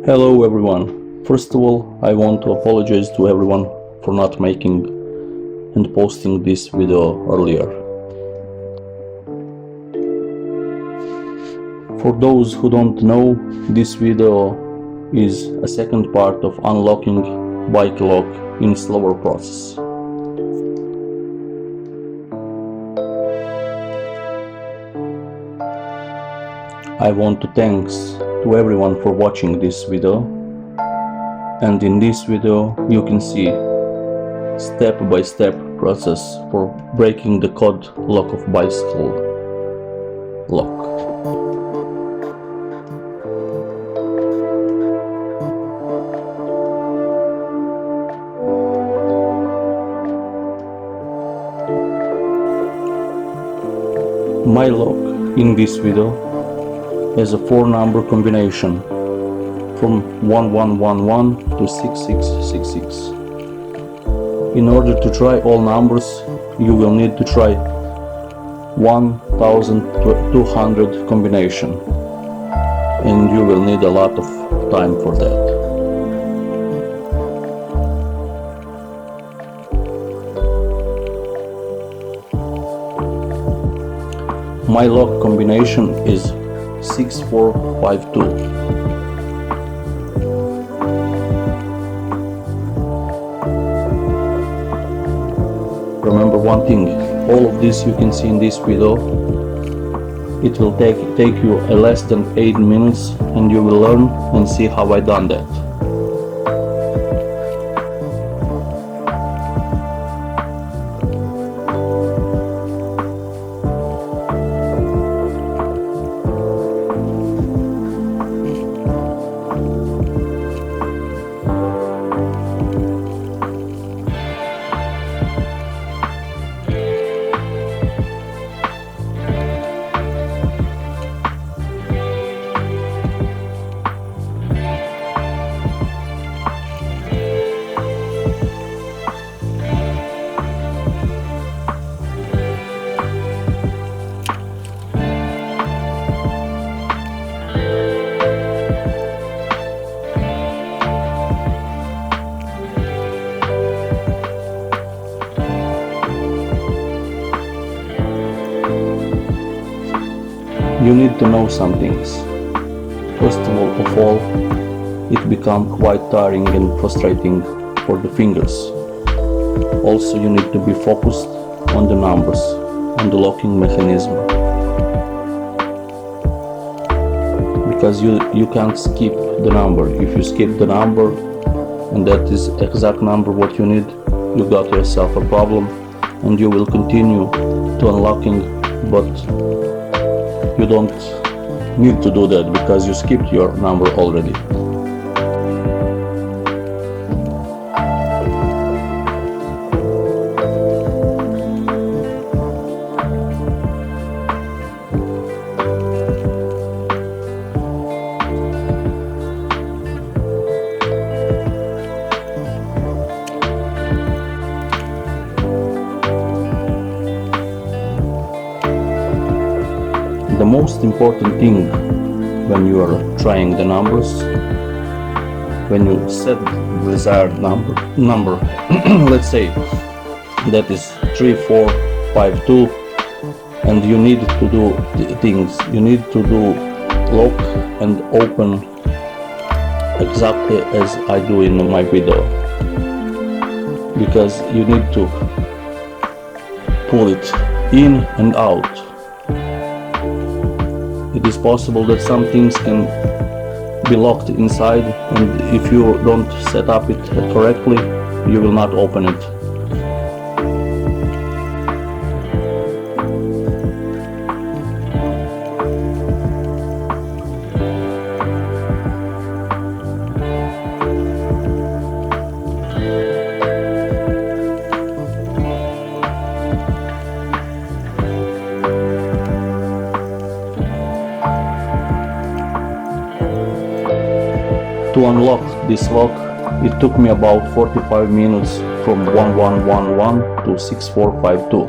Hello everyone. First of all, I want to apologize to everyone for not making and posting this video earlier. For those who don't know, this video is a second part of unlocking bike lock in slower process. I want to thanks to everyone for watching this video, and in this video you can see step-by-step process for breaking the code lock of bicycle lock. My lock in this video has a 4-number combination from 1111 to 6666. In order to try all numbers, you will need to try 1200 combination, and you will need a lot of time for that. My lock combination is 6452. Remember one thing, all of this you can see in this video. It will take you less than 8 minutes, and you will learn and see how I done that. You need to know some things. First of all, it becomes quite tiring and frustrating for the fingers. Also, you need to be focused on the numbers, on the locking mechanism, because you can't skip the number. If you skip the number, and that is exact number what you need, you got yourself a problem, and you will continue to unlocking, but you don't need to do that because you skipped your number already. The most important thing when you are trying the numbers, when you set the desired number let's say that is 3452, and you need to do things. You need to do lock and open exactly as I do in my video, because you need to pull it in and out. It is possible that some things can be locked inside, and if you don't set up it correctly, you will not open it. To unlock this lock, it took me about 45 minutes from 1111 to 6452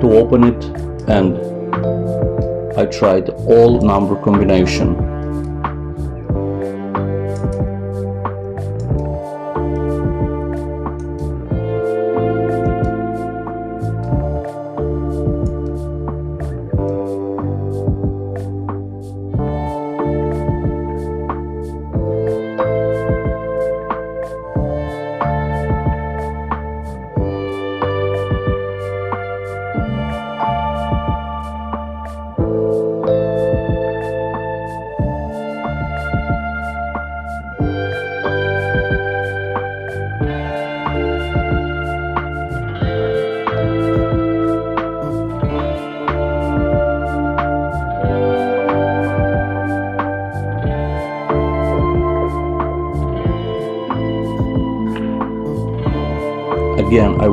to open it, and I tried all number combination.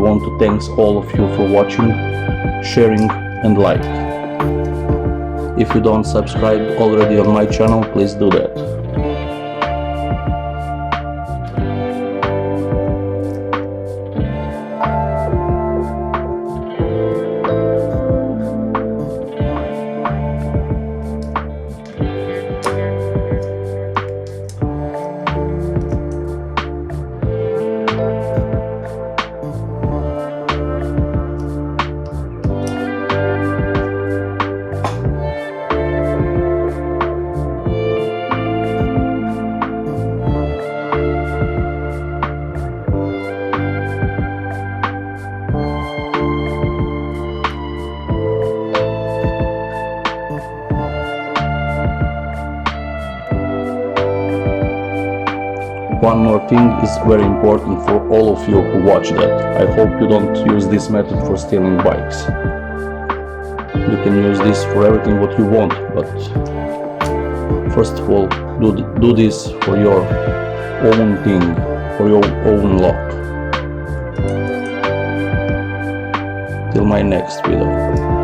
want to thank all of you for watching, sharing and like. If you don't subscribe already on my channel, please do that. One more thing is very important for all of you who watch that. I hope you don't use this method for stealing bikes. You can use this for everything what you want, but first of all, do this for your own thing, for your own luck. Till my next video.